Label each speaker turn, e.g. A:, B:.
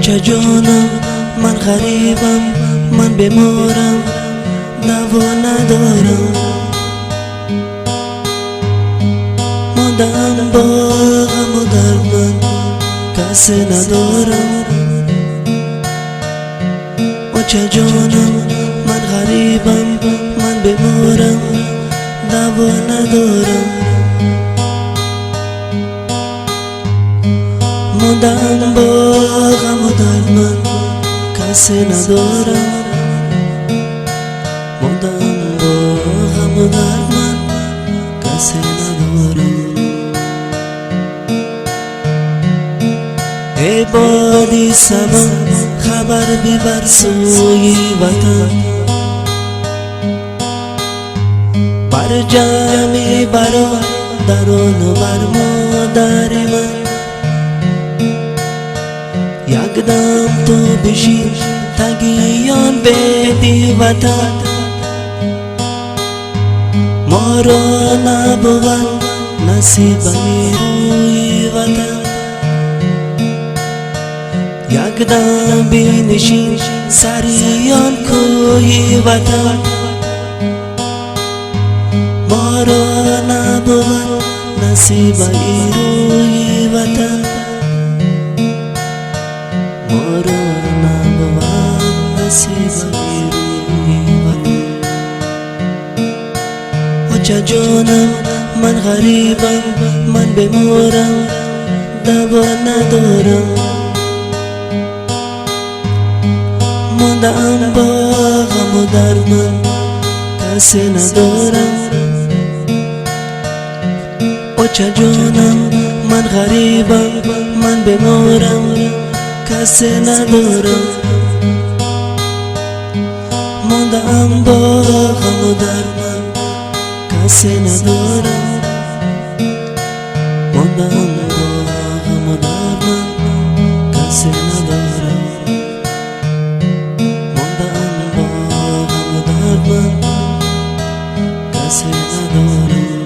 A: بچه جانم من غریبم، من بیمارم، دوا ندارم، ماندم با غم و درد، من کسی ندارم. بچه جانم من غریبم، من بیمارم، دوا ندارم، ماندم با غم و درد، من کسی ندارم، ماندم با غم و درد، من کسی ندارم. ای بادی سبا خبر ببر سوی وطن، بر جمع برادران و بر مادر من، یک دم تو بشین تگیان بدی وطن، ما را نبود نصیب روی وطن. یک دم بنشین سریان کوی وطن، ما را نبود نصیب روی وطن، ما را نبود نصیب روی وطن. بچه جانم من غریبم، من بیمارم، دوا ندارم، ماندم با غم و درد، من کسی ندارم. بچه جانم من غریبم، من بیمارم، کسی ندارم، ماندم با غم و درد، من کسی ندارم، ماندم با غم و درد، من کسی ندارم، ماندم با غم و درد، من کسی ندارم.